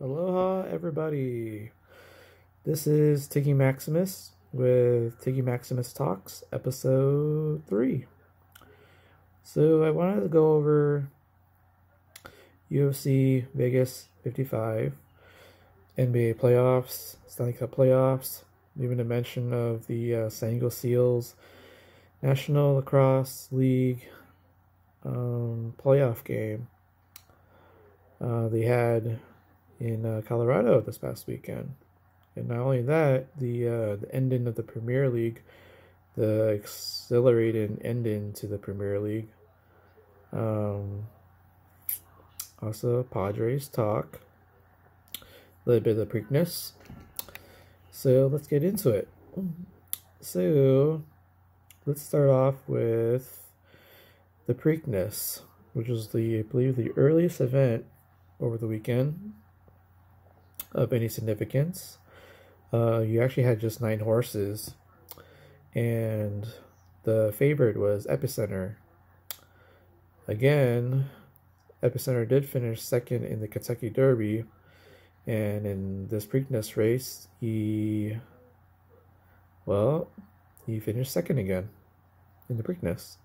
Aloha, everybody. This is Tiggy Maximus with Tiggy Maximus Talks, episode 3. So, I wanted to go over UFC Vegas 55, NBA playoffs, Stanley Cup playoffs, even a mention of the San Diego Seals National Lacrosse League playoff game they had in Colorado this past weekend. And not only that, the ending of the Premier League, the accelerated ending to the Premier League. Also, Padres talk, a little bit of Preakness. So let's get into it. So let's start off with the Preakness, which was I believe, the earliest event over the weekend of any significance. You actually had just 9 horses, and the favorite was Epicenter. Again, Epicenter did finish second in the Kentucky Derby, and in this Preakness race, he finished second again in the Preakness.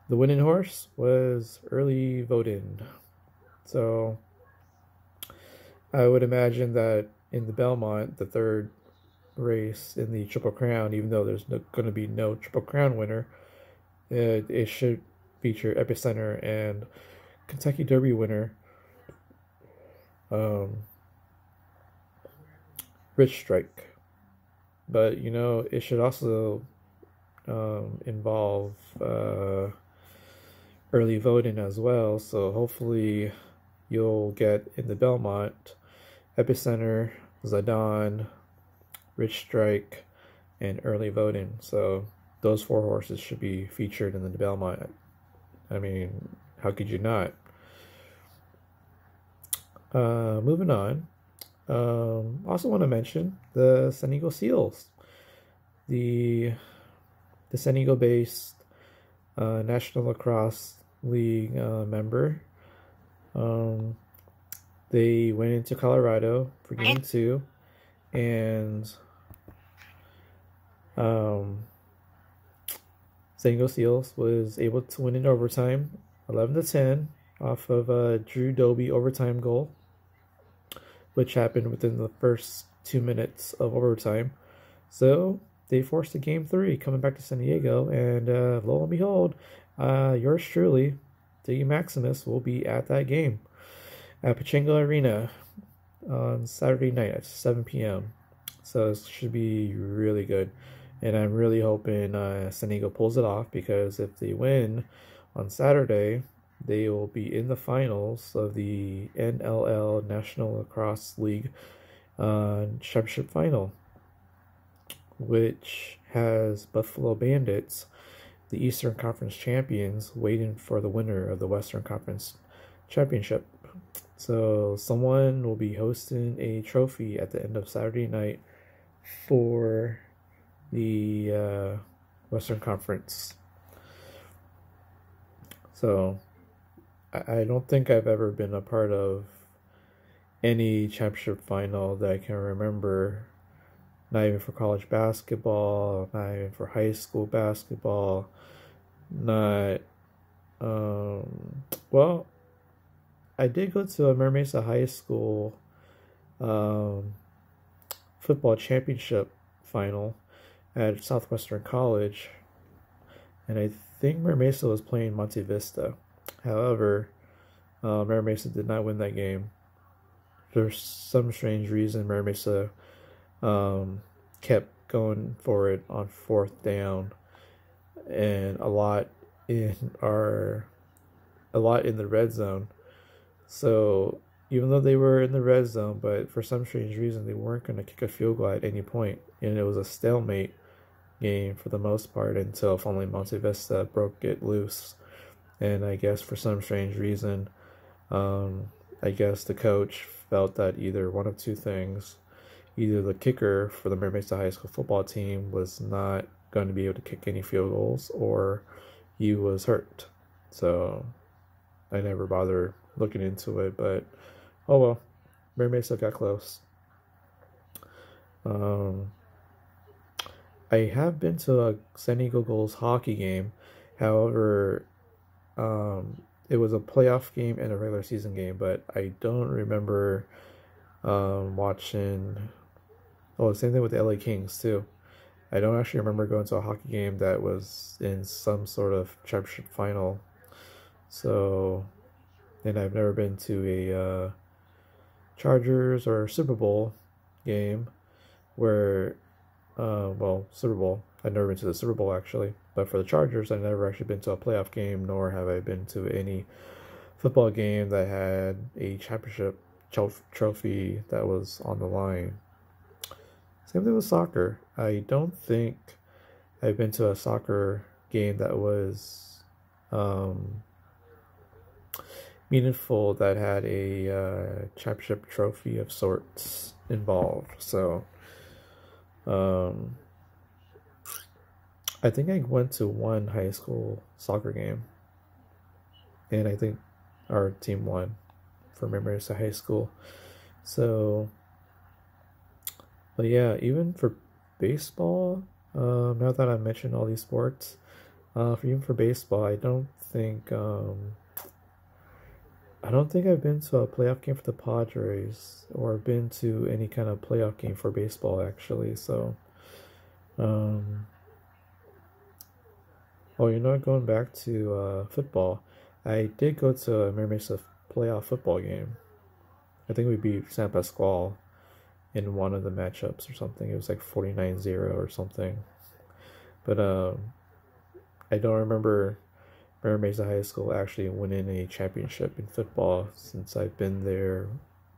The winning horse was Early Voting. So I would imagine that in the Belmont, the third race in the Triple Crown, even though there's going to be no Triple Crown winner, it should feature Epicenter and Kentucky Derby winner Rich Strike. But, it should also involve Early Voting as well. So hopefully you'll get in the Belmont Epicenter, Zidane, Rich Strike, and Early Voting. So those 4 horses should be featured in the Belmont. I mean, how could you not? Moving on. Also want to mention the San Diego Seals. The San Diego-based National Lacrosse League member. They went into Colorado for game 2, and San Diego Seals was able to win in overtime, 11-10, off of Drew Doby overtime goal, which happened within the first 2 minutes of overtime. So they forced a game 3 coming back to San Diego, and lo and behold, yours truly, Tiggy Maximus, will be at that game at Pachinko Arena on Saturday night at 7 p.m. So it should be really good. And I'm really hoping San Diego pulls it off, because if they win on Saturday, they will be in the finals of the NLL National Lacrosse League Championship Final, which has Buffalo Bandits, the Eastern Conference champions, waiting for the winner of the Western Conference Championship. So someone will be hosting a trophy at the end of Saturday night for the Western Conference. So I don't think I've ever been a part of any championship final that I can remember. Not even for college basketball, not even for high school basketball, not, well, I did go to a Mira Mesa High School football championship final at Southwestern College, and I think Mira Mesa was playing Monte Vista. However, Mira Mesa did not win that game. For some strange reason, Mira Mesa kept going for it on 4th down, and a lot in the red zone. So even though they were in the red zone, but for some strange reason they weren't going to kick a field goal at any point, and it was a stalemate game for the most part until finally Monte Vista broke it loose. And I guess for some strange reason, I guess the coach felt that either one of two things: either the kicker for the Mira Mesa High School football team was not going to be able to kick any field goals, or he was hurt. So I never bothered looking into it, but oh well. Mary Mesa got close. I have been to a San Diego Gulls hockey game. However, it was a playoff game and a regular season game, but I don't remember watching. Oh, same thing with the LA Kings too. I don't actually remember going to a hockey game that was in some sort of championship final. So, and I've never been to a Chargers or Super Bowl game where, Super Bowl. I've never been to the Super Bowl actually, but for the Chargers, I've never actually been to a playoff game, nor have I been to any football game that had a championship trophy that was on the line. Same thing with soccer. I don't think I've been to a soccer game that was meaningful that had a championship trophy of sorts involved. So, I think I went to one high school soccer game, and I think our team won for members to high school. So, but yeah, even for baseball, now that I mentioned all these sports, even for baseball, I don't think I've been to a playoff game for the Padres or been to any kind of playoff game for baseball actually. So, going back to football, I did go to a Mary Mesa playoff football game. I think we beat San Pasqual in one of the matchups or something. It was like 49-0 or something. But I don't remember Mary Mesa High School actually winning a championship in football since I've been there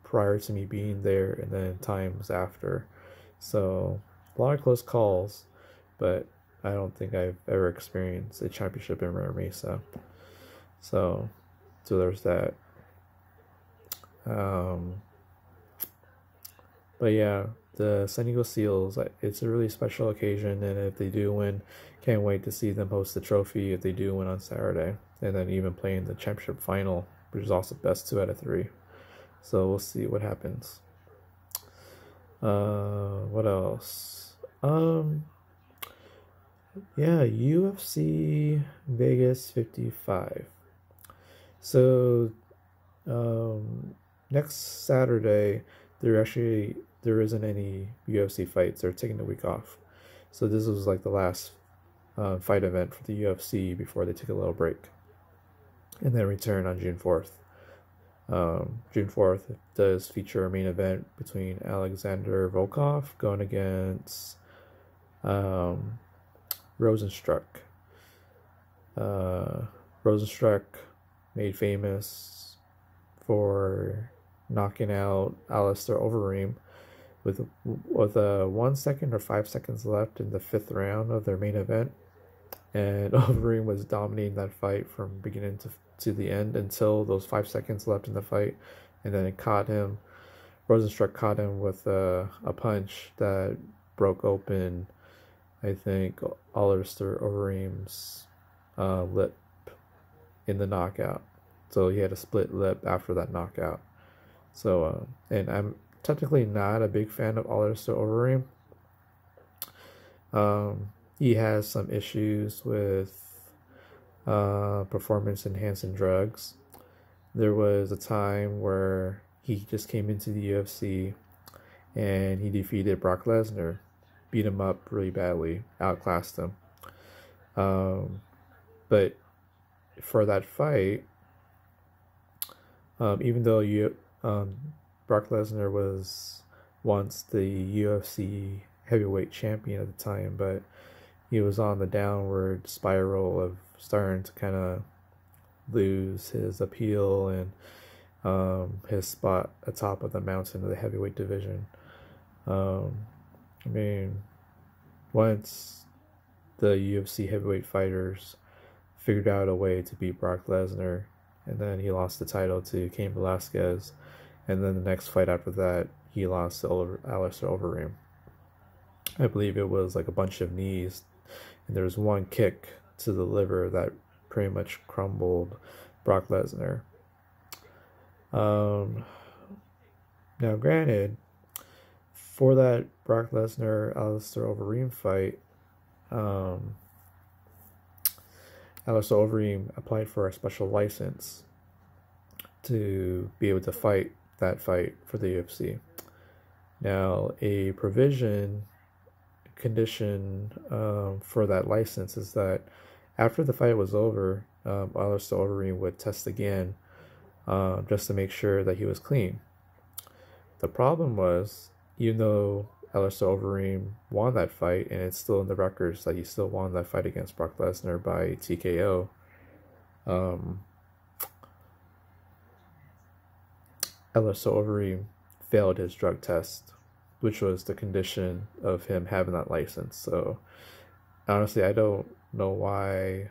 prior to me being there and then times after. So a lot of close calls, but I don't think I've ever experienced a championship in Mary Mesa. So there's that. But yeah, the San Diego Seals, it's a really special occasion, and if they do win, can't wait to see them host the trophy if they do win on Saturday, and then even playing the championship final, which is also best 2 out of 3. So we'll see what happens. What else? Yeah, UFC Vegas 55. So, next Saturday, there isn't any UFC fights. They're taking the week off. So this was like the last fight event for the UFC before they take a little break, and then return on June 4th. June 4th does feature a main event between Alexander Volkov going against Rosenstruck. Rosenstruck, made famous for knocking out Alistair Overeem with 1 second or 5 seconds left in the 5th round of their main event, and Overeem was dominating that fight from beginning to the end until those 5 seconds left in the fight, and then Rosenstruck caught him with a punch that broke open, I think, Alistair Overeem's lip in the knockout. So he had a split lip after that knockout. So, and I'm technically not a big fan of Alistair Overeem. He has some issues with performance enhancing drugs. There was a time where he just came into the UFC and he defeated Brock Lesnar, beat him up really badly, outclassed him. But for that fight, even though Brock Lesnar was once the UFC heavyweight champion at the time, but he was on the downward spiral of starting to kind of lose his appeal and his spot atop of the mountain of the heavyweight division. I mean, once the UFC heavyweight fighters figured out a way to beat Brock Lesnar, and then he lost the title to Cain Velasquez, and then the next fight after that, he lost to Alistair Overeem. I believe it was like a bunch of knees, and there was one kick to the liver that pretty much crumbled Brock Lesnar. Now, granted, for that Brock Lesnar Alistair Overeem fight, Alistair Overeem applied for a special license to be able to fight that fight for the UFC. Now, a condition for that license is that after the fight was over, Alistair Overeem would test again just to make sure that he was clean. The problem was, even though Alistair Overeem won that fight, and it's still in the records that he still won that fight against Brock Lesnar by TKO, Alistair Overeem failed his drug test, which was the condition of him having that license. So honestly, I don't know why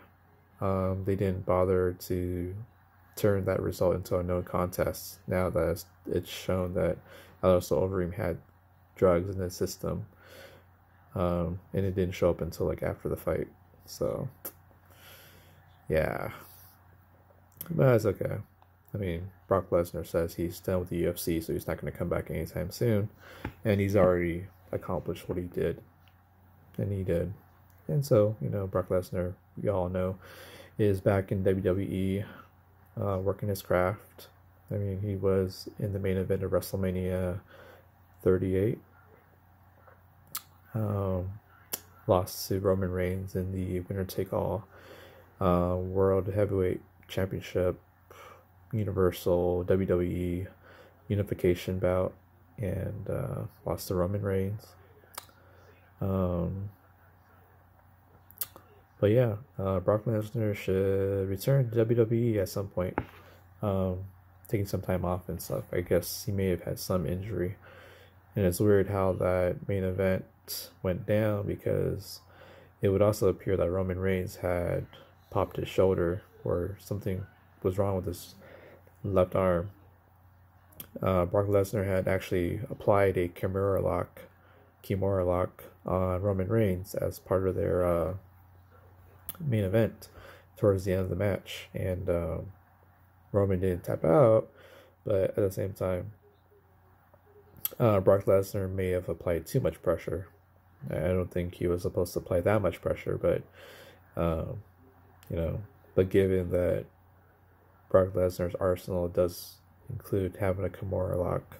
they didn't bother to turn that result into a no contest now that it's shown that Alistair Overeem had drugs in his system, and it didn't show up until like after the fight. So yeah, but that's okay. I mean, Brock Lesnar says he's done with the UFC, so he's not going to come back anytime soon, and he's already accomplished what he did, and he did. And so, you know, Brock Lesnar, we all know, is back in WWE, working his craft. I mean, he was in the main event of WrestleMania 38. Lost to Roman Reigns in the winner-take-all World Heavyweight Championship, Universal, WWE unification bout, and lost to Roman Reigns. But yeah, Brock Lesnar should return to WWE at some point, taking some time off and stuff. I guess he may have had some injury. And it's weird how that main event went down, because it would also appear that Roman Reigns had popped his shoulder, or something was wrong with his left arm. Brock Lesnar had actually applied a Kimura lock on Roman Reigns as part of their main event towards the end of the match, and Roman didn't tap out, but at the same time, Brock Lesnar may have applied too much pressure. I don't think he was supposed to apply that much pressure, but you know, but given that Brock Lesnar's arsenal does include having a Kimura lock,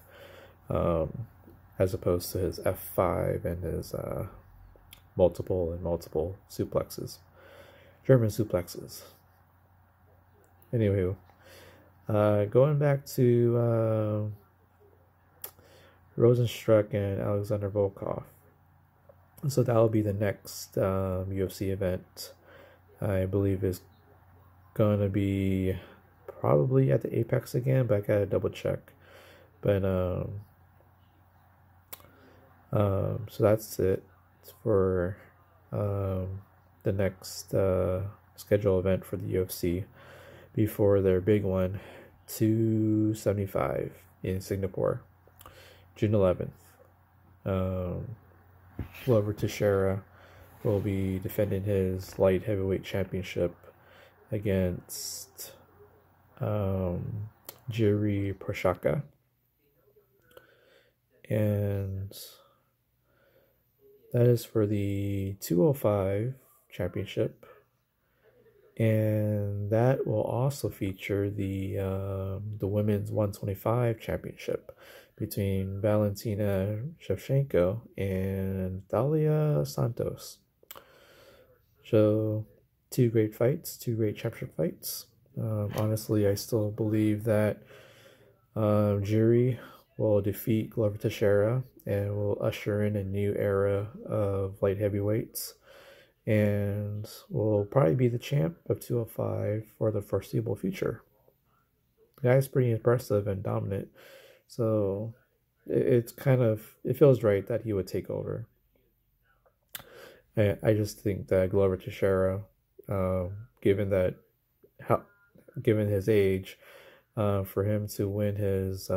as opposed to his F5 and his multiple suplexes, German suplexes. Anywho, going back to Rosenstruck and Alexander Volkov. So that will be the next UFC event. I believe is going to be probably at the Apex again, but I gotta double check. But so that's it for the next scheduled event for the UFC before their big one, 275 in Singapore, June 11th. Glover Teixeira will be defending his light heavyweight championship against Jiri Prochazka. And that is for the 205 championship. And that will also feature the women's 125 championship between Valentina Shevchenko and Dalia Santos. So, two great fights, two great championship fights. Honestly, I still believe that Jiri will defeat Glover Teixeira and will usher in a new era of light heavyweights, and will probably be the champ of 205 for the foreseeable future. The guy's pretty impressive and dominant, so it feels right that he would take over. And I just think that Glover Teixeira, given his age, for him to win his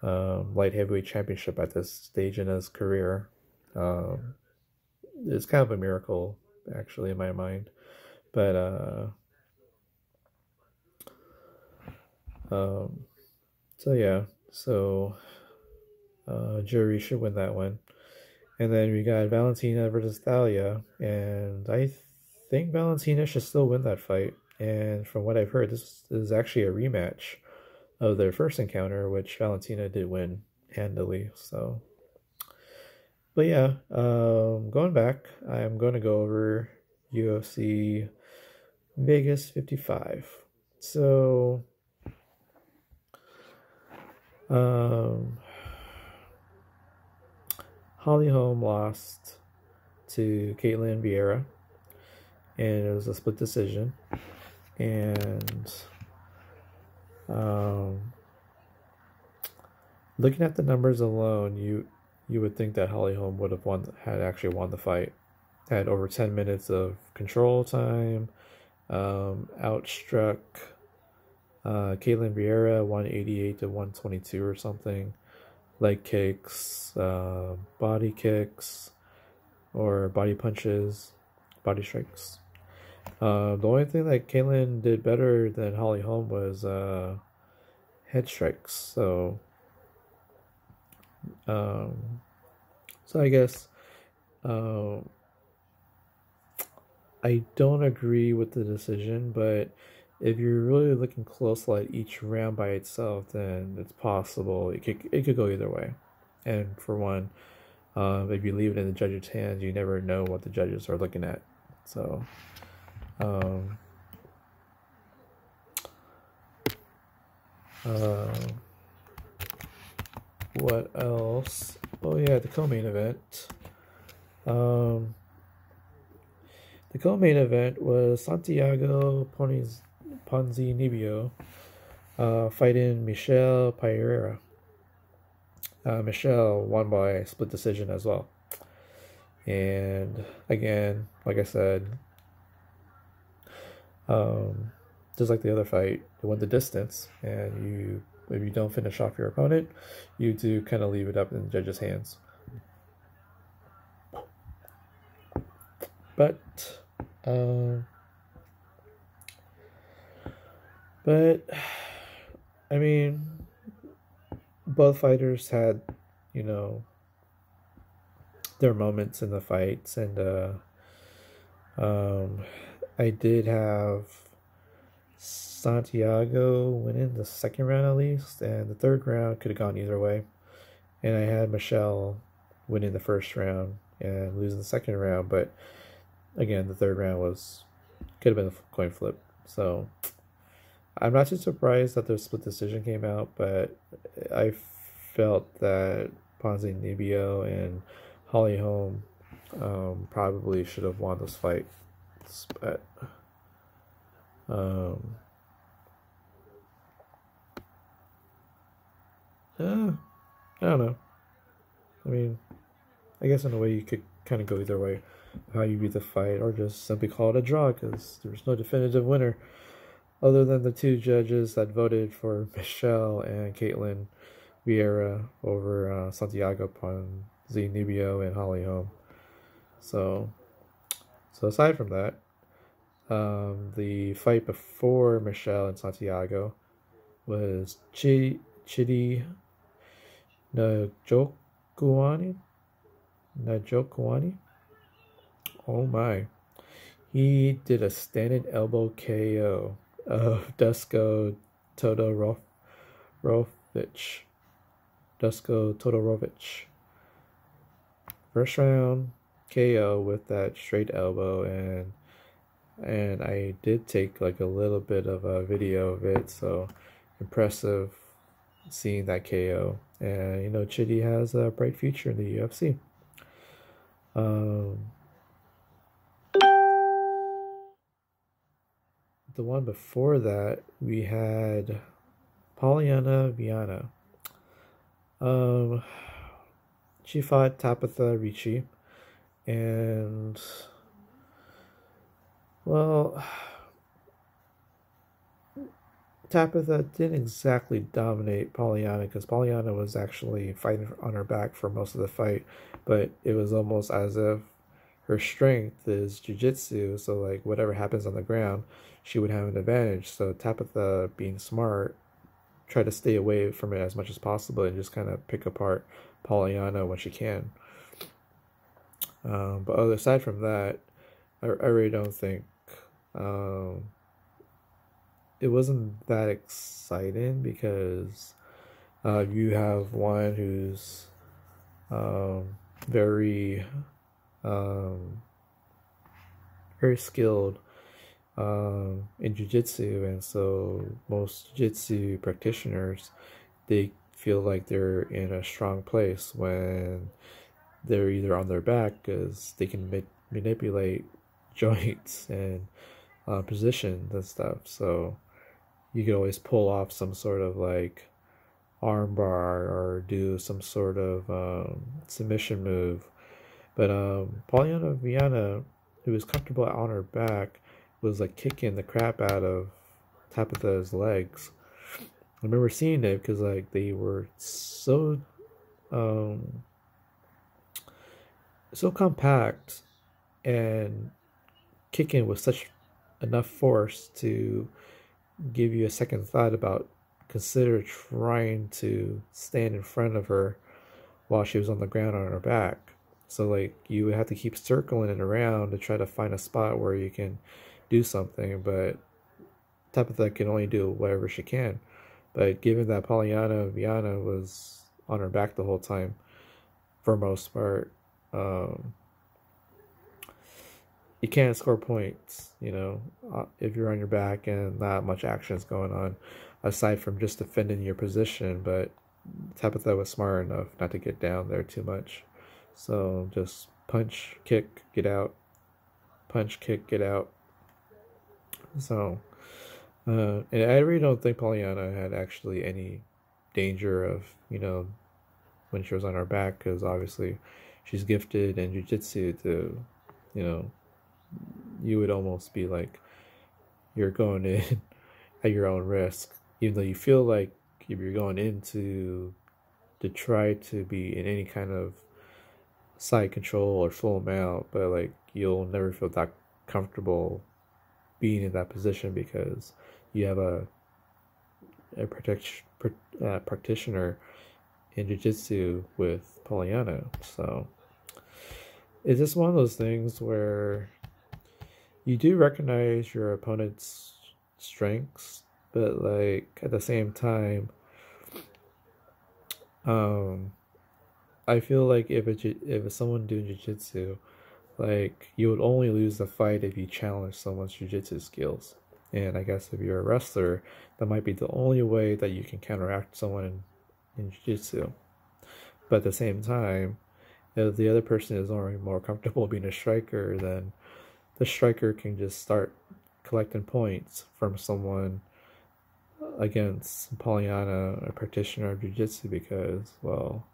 light heavyweight championship at this stage in his career, it's kind of a miracle, actually, in my mind. But so yeah, So Jury should win that one. And then we got Valentina versus Thalia, and I think Valentina should still win that fight. And from what I've heard, this is actually a rematch of their first encounter, which Valentina did win handily. So, but yeah, going back, I'm going to go over UFC Vegas 55. So, Holly Holm lost to Caitlin Vieira, and it was a split decision. And looking at the numbers alone, you would think that Holly Holm would have actually won the fight. Had over 10 minutes of control time, outstruck Caitlin Vieira 188 to 122 or something. Leg kicks, body kicks, or body punches, body strikes. The only thing that Caitlin did better than Holly Holm was head strikes. So I guess I don't agree with the decision, but if you're really looking closely at each round by itself, then it's possible it could go either way. And for one, if you leave it in the judge's hands, you never know what the judges are looking at. So, what else? Oh yeah, the co-main event. The co-main event was Santiago Ponzinibbio fighting Michelle Pereira. Michelle won by split decision as well. And again, like I said, just like the other fight, it went the distance, and if you don't finish off your opponent, you do kind of leave it up in the judge's hands. But I mean, both fighters had, their moments in the fights, and I did have Santiago winning the second round at least, and the third round could have gone either way. And I had Michelle winning the first round and losing the second round, but again, the third round could have been a coin flip. So I'm not too surprised that the split decision came out, but I felt that Ponzinibbio and Holly Holm probably should have won this fight. But I don't know. I mean, I guess in a way you could kind of go either way, how you view the fight, or just simply call it a draw, because there's no definitive winner other than the two judges that voted for Michelle and Caitlin Vieira over Santiago Ponzinibbio and Holly Holm. So aside from that, the fight before Michelle and Santiago was Chidi Njokuani. Oh my. He did a standing elbow KO of Dusko Todorovic. First round KO with that straight elbow, and I did take like a little bit of a video of it, so impressive seeing that KO. And Chidi has a bright future in the UFC. The one before that, we had Polyana Viana. She fought Tabitha Ricci, and well, Tabitha didn't exactly dominate Polyana, because Polyana was actually fighting on her back for most of the fight, but it was almost as if her strength is jiu-jitsu, so like whatever happens on the ground, she would have an advantage. So Tabitha, being smart, try to stay away from it as much as possible and just kind of pick apart Pollyanna when she can. But aside from that, I really don't think it wasn't that exciting because you have one who's very very skilled in jiu-jitsu, and so most jiu-jitsu practitioners, they feel like they're in a strong place when they're either on their back because they can manipulate joints and positions and stuff. So you could always pull off some sort of like armbar or do some sort of submission move. But Pollyanna Viana, who was comfortable on her back, was like kicking the crap out of Tabitha's legs. I remember seeing it because like they were so so compact and kicking with such enough force to give you a second thought about consider trying to stand in front of her while she was on the ground on her back. So like you would have to keep circling it around to try to find a spot where you can do something, but Tabitha can only do whatever she can. But given that Pollyanna Viana was on her back the whole time, for most part, you can't score points, if you're on your back and not much action is going on, aside from just defending your position. But Tabitha was smart enough not to get down there too much. So just punch, kick, get out. Punch, kick, get out. So, and I really don't think Pollyanna had actually any danger of, when she was on her back, because obviously she's gifted in jiu-jitsu to, you would almost be like you're going in at your own risk, even though you feel like if you're going into to try to be in any kind of side control or full mount, but like you'll never feel that comfortable being in that position because you have a practitioner in jiu-jitsu with Pollyanna. So it's just one of those things where you do recognize your opponent's strengths, but like at the same time, I feel like if it's someone doing jiu-jitsu, like you would only lose the fight if you challenge someone's jiu-jitsu skills. And I guess if you're a wrestler, that might be the only way that you can counteract someone in jiu-jitsu. But at the same time, if the other person is already more comfortable being a striker, then the striker can just start collecting points from someone against Pollyanna, a practitioner of jiu-jitsu, because, well,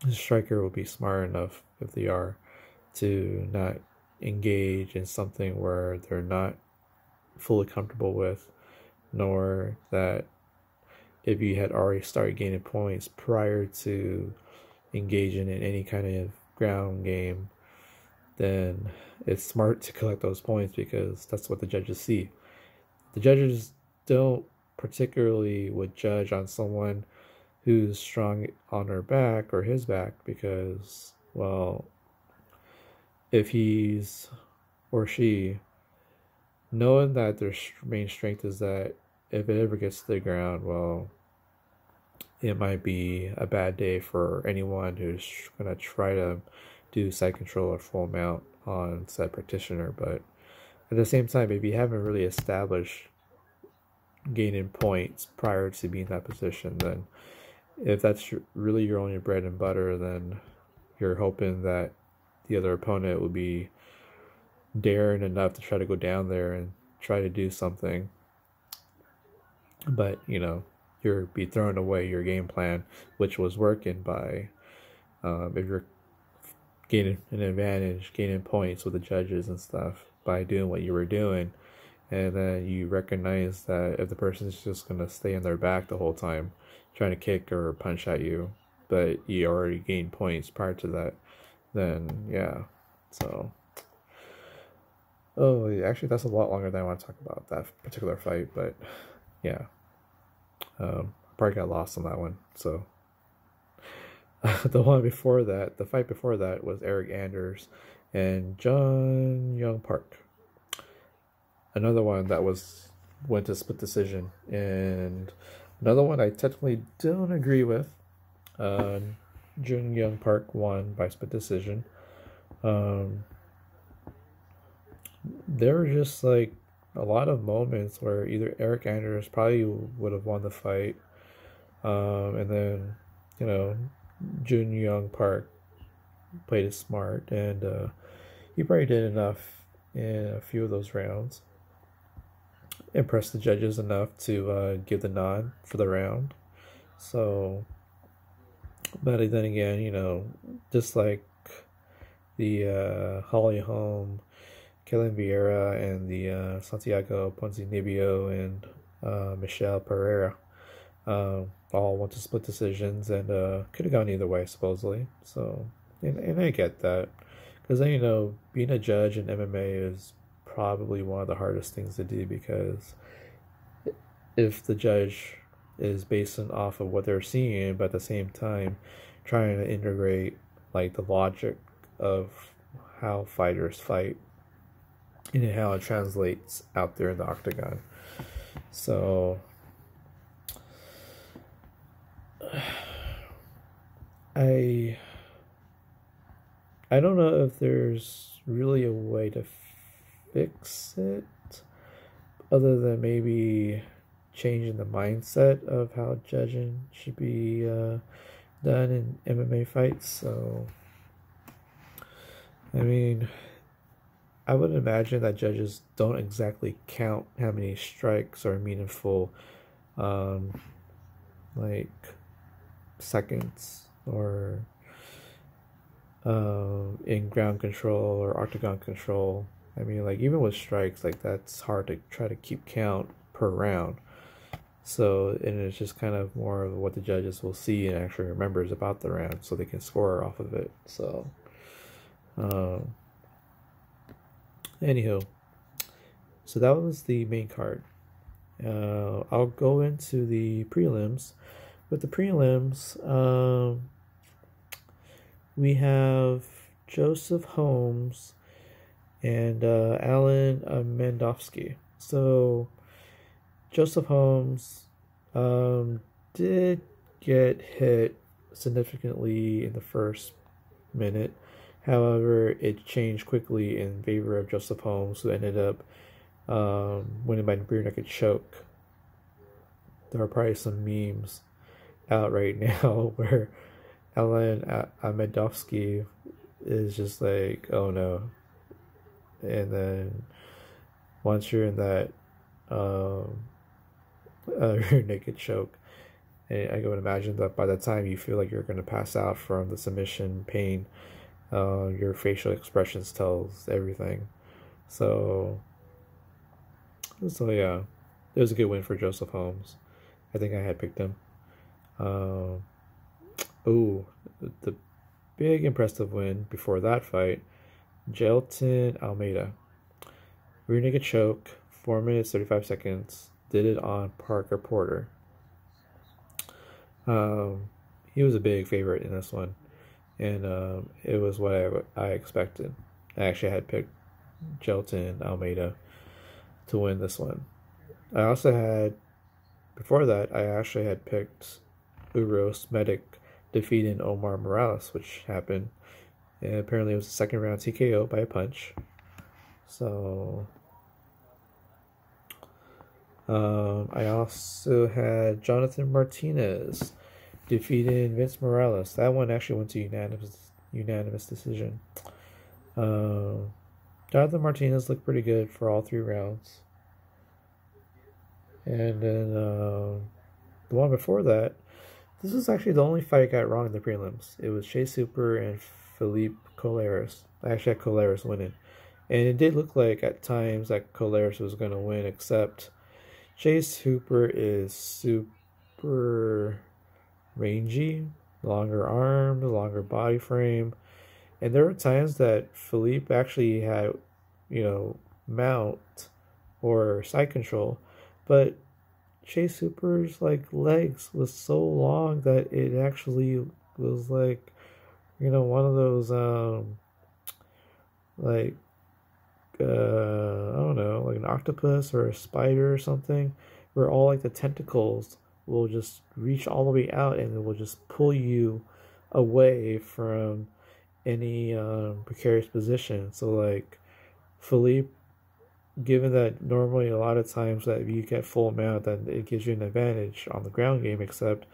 the striker will be smart enough, if they are, to not engage in something where they're not fully comfortable with, nor that if you had already started gaining points prior to engaging in any kind of ground game, then it's smart to collect those points because that's what the judges see. The judges don't particularly would judge on someone who's strong on her back or his back because, well, if he's or she knowing that their main strength is that if it ever gets to the ground, well, it might be a bad day for anyone who's going to try to do side control or full mount on said practitioner. But at the same time, if you haven't really established gaining points prior to being in that position, then if that's really your only bread and butter, then you're hoping that the other opponent would be daring enough to try to go down there and try to do something. But, you'll be throwing away your game plan, which was working by, if you're gaining an advantage, gaining points with the judges and stuff by doing what you were doing. And then you recognize that if the person's just going to stay on their back the whole time, trying to kick or punch at you, but you already gained points prior to that, then yeah. So Oh, actually, that's a lot longer than I want to talk about that particular fight, but yeah, probably got lost on that one. So the one before that, the fight before that, was Eric Anders and John Young Park. Another one that went to split decision, and another one I technically don't agree with. Jun Young Park won by split decision. There were just like a lot of moments where either Eric Anders probably would have won the fight, and then you know Jun Young Park played it smart, and he probably did enough in a few of those rounds, impressed the judges enough to give the nod for the round. So, but then again, just like the Holly Holm, Kellen Vieira, and the Santiago Ponzinibbio and Michelle Pereira all went to split decisions, and could have gone either way, supposedly. So, and I get that, because being a judge in MMA is probably one of the hardest things to do, because if the judge is based off of what they're seeing, but at the same time trying to integrate like the logic of how fighters fight and how it translates out there in the octagon. So I don't know if there's really a way to fix it other than maybe changing the mindset of how judging should be done in MMA fights. So, I mean, I would imagine that judges don't exactly count how many strikes are meaningful, like seconds or in ground control or octagon control. I mean, like even with strikes, like that's hard to try to keep count per round. So, and it's just kind of more of what the judges will see and actually remembers about the round, so they can score off of it. So, anywho, so that was the main card. I'll go into the prelims. With the prelims, we have Joseph Holmes and Alan Mendofsky. So Joseph Holmes did get hit significantly in the first minute. However, it changed quickly in favor of Joseph Holmes, who ended up winning by rear naked choke. There are probably some memes out right now where Alan Amedovsky is just like, oh no. And then once you're in that rear naked choke, and I would imagine that by the time you feel like you're going to pass out from the submission pain, your facial expressions tells everything. So yeah, it was a good win for Joseph Holmes. I think I had picked him. The big impressive win before that fight, Jailton Almeida. Rear naked choke, 4 minutes 35 seconds. Did it on Parker Porter. He was a big favorite in this one, and it was what I expected. I actually had picked Jailton Almeida to win this one. I also had, before that, I actually had picked Uros Medic defeating Omar Morales, which happened. And apparently it was a second round TKO by a punch. So I also had Jonathan Martinez defeating Vince Morales. That one actually went to unanimous decision. Jonathan Martinez looked pretty good for all 3 rounds. And then the one before that, this was actually the only fight I got wrong in the prelims. It was Chase Hooper and Philippe Collares. I actually had Collares winning. And it did look like at times that Collares was going to win, except Chase Hooper is super rangy, longer arms, longer body frame. And there were times that Philippe actually had, mount or side control, but Chase Super's like legs was so long that it actually was like, one of those like I don't know, like an octopus or a spider or something, where all like the tentacles will just reach all the way out and it will just pull you away from any precarious position. So like Philippe, given that normally a lot of times that if you get full mount, then it gives you an advantage on the ground game, except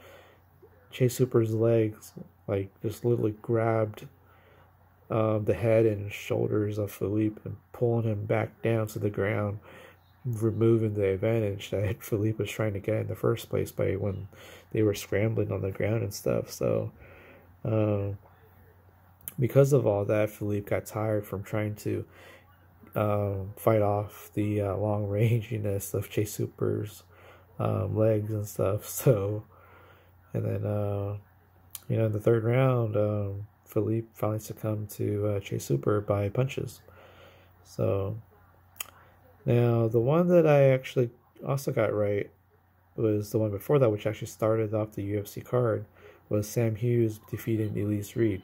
Chase Super's legs like just literally grabbed the head and shoulders of Philippe and pulling him back down to the ground, removing the advantage that Philippe was trying to get in the first place by when they were scrambling on the ground and stuff. So because of all that, Philippe got tired from trying to fight off the long ranginess of Chase Super's legs and stuff. So, and then in the third round, Philippe finally succumbed to Chase Super by punches. So now the one that I actually also got right was the one before that, which actually started off the UFC card, was Sam Hughes defeating Elise Reed.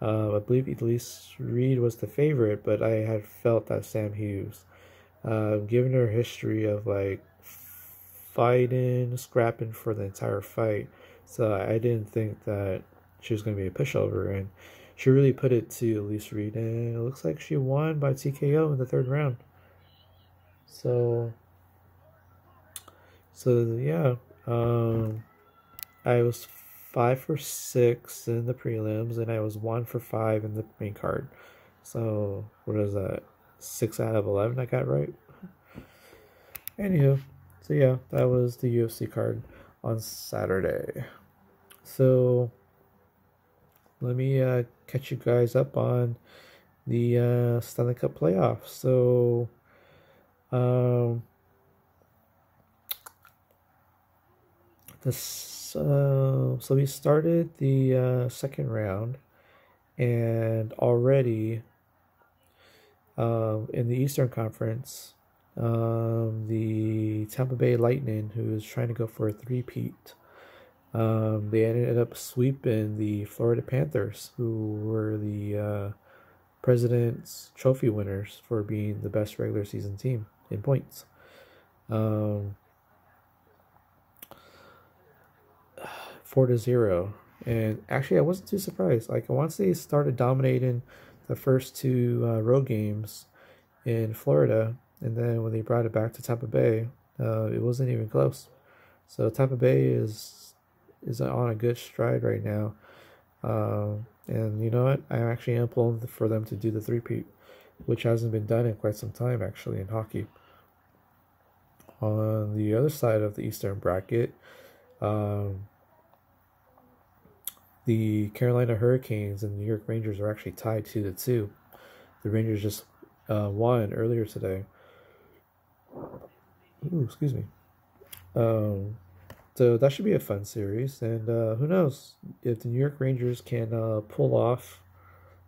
I believe Elise Reed was the favorite, but I had felt that Sam Hughes, given her history of like fighting, scrapping for the entire fight, so I didn't think that she was going to be a pushover, and she really put it to Elise Reed, and it looks like she won by TKO in the third round. So yeah, I was 5 for 6 in the prelims, and I was 1 for 5 in the main card. So what is that? 6 out of 11 I got right. Anywho, so yeah, that was the UFC card on Saturday. So let me catch you guys up on the Stanley Cup playoffs. So so we started the second round, and already in the Eastern Conference, the Tampa Bay Lightning, who is trying to go for a three-peat, they ended up sweeping the Florida Panthers, who were the President's Trophy winners for being the best regular season team in points. 4-0, and actually I wasn't too surprised. Like once they started dominating the first two road games in Florida, and then when they brought it back to Tampa Bay, it wasn't even close. So Tampa Bay is on a good stride right now, and you know what? I actually am pulling for them to do the three-peat, which hasn't been done in quite some time actually in hockey. On the other side of the Eastern bracket, the Carolina Hurricanes and the New York Rangers are actually tied 2-2. The Rangers just won earlier today. Ooh, excuse me. So that should be a fun series, and who knows if the New York Rangers can pull off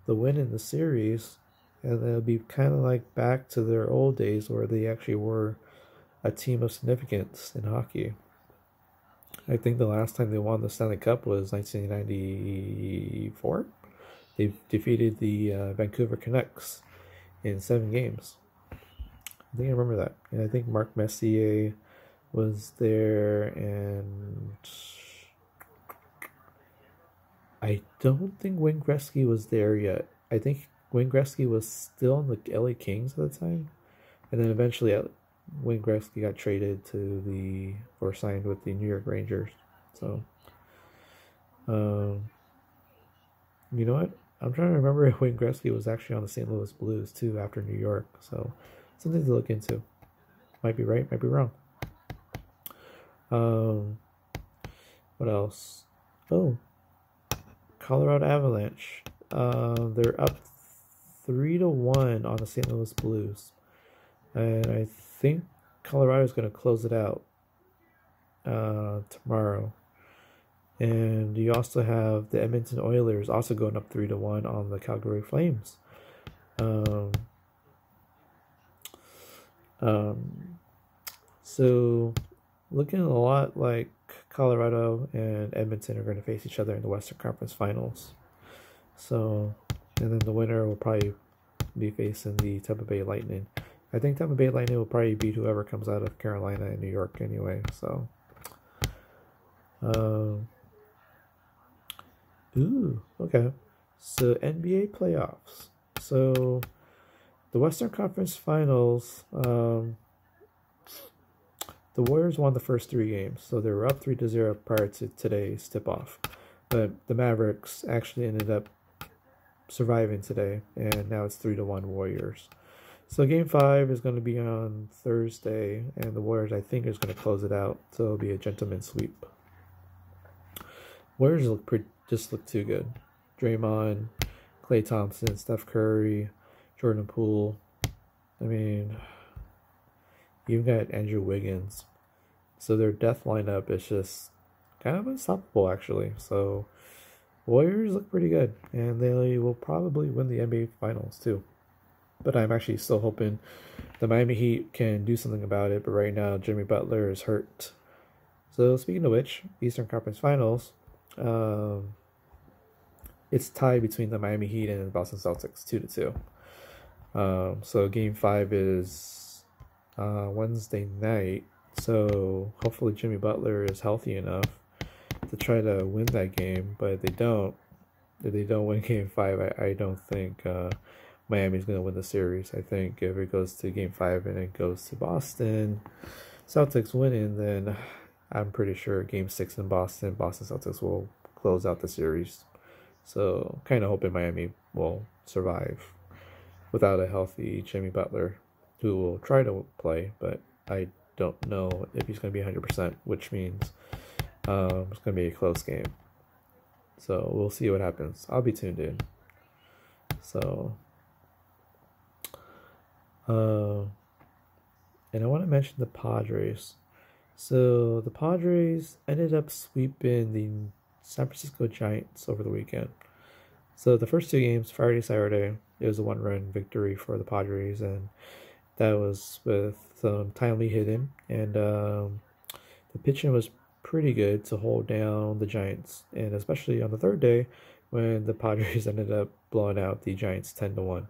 the win in the series, and they'll be kind of like back to their old days where they actually were a team of significance in hockey. I think the last time they won the Stanley Cup was 1994. They defeated the Vancouver Canucks in 7 games. I think I remember that. And I think Mark Messier was there, and I don't think Wayne Gretzky was there yet. I think Wayne Gretzky was still in the LA Kings at the time, and then eventually Wayne Gretzky got traded or signed with the New York Rangers. So, you know what? I'm trying to remember if Wayne Gretzky was actually on the St. Louis Blues too after New York. So, something to look into. Might be right, might be wrong. What else? Oh, Colorado Avalanche. They're up 3-1 on the St. Louis Blues, and I think Colorado is going to close it out tomorrow. And you also have the Edmonton Oilers also going up 3-1 on the Calgary Flames. Um, so looking a lot like Colorado and Edmonton are going to face each other in the Western Conference Finals. So, and then the winner will probably be facing the Tampa Bay Lightning. I think Tampa Bay Lightning will probably beat whoever comes out of Carolina and New York anyway. So, okay. So NBA playoffs. So the Western Conference Finals. The Warriors won the first 3 games, so they were up 3-0 prior to today's tip-off. But the Mavericks actually ended up surviving today, and now it's 3-1 Warriors. So Game 5 is going to be on Thursday, and the Warriors, I think, is going to close it out. So it'll be a gentleman's sweep. Warriors just look too good. Draymond, Klay Thompson, Steph Curry, Jordan Poole. I mean, you've got Andrew Wiggins. So their death lineup is just kind of unstoppable, actually. So Warriors look pretty good, and they will probably win the NBA Finals too. But I'm actually still hoping the Miami Heat can do something about it. But right now, Jimmy Butler is hurt. So speaking of which, Eastern Conference Finals, it's tied between the Miami Heat and the Boston Celtics, 2-2. So Game 5 is Wednesday night. So hopefully Jimmy Butler is healthy enough to try to win that game. But if they don't win Game 5, I don't think Miami's going to win the series. I think if it goes to Game 5 and it goes to Boston, Celtics winning, then I'm pretty sure Game 6 in Boston Celtics will close out the series. So kind of hoping Miami will survive without a healthy Jimmy Butler, who will try to play, but I don't know if he's going to be 100%, which means it's going to be a close game. So we'll see what happens. I'll be tuned in. So, and I want to mention the Padres. So the Padres ended up sweeping the San Francisco Giants over the weekend. So the first 2 games, Friday, Saturday, it was a 1-run victory for the Padres, and that was with some timely hitting, and the pitching was pretty good to hold down the Giants, and especially on the third day when the Padres ended up blowing out the Giants 10-1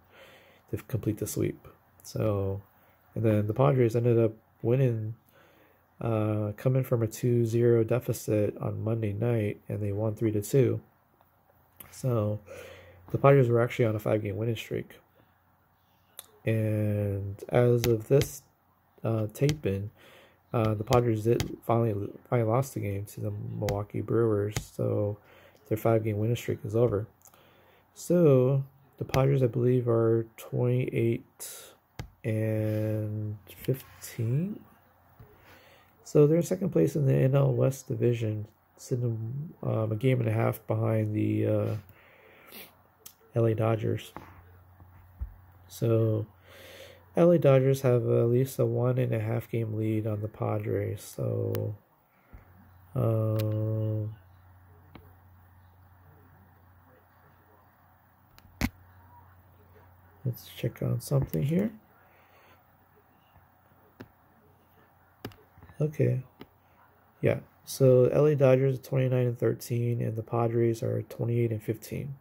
to complete the sweep. So, and then the Padres ended up winning, coming from a 2-0 deficit on Monday night, and they won 3-2. So the Padres were actually on a 5-game winning streak. And as of this taping, the Padres did finally lost the game to the Milwaukee Brewers, so their 5-game winning streak is over. So the Padres, I believe, are 28-15. So they're in second place in the NL West Division, sitting a game and a half behind the LA Dodgers. So LA Dodgers have at least a 1.5 game lead on the Padres. So let's check on something here. Okay. Yeah. So LA Dodgers are 29-13, and the Padres are 28-15.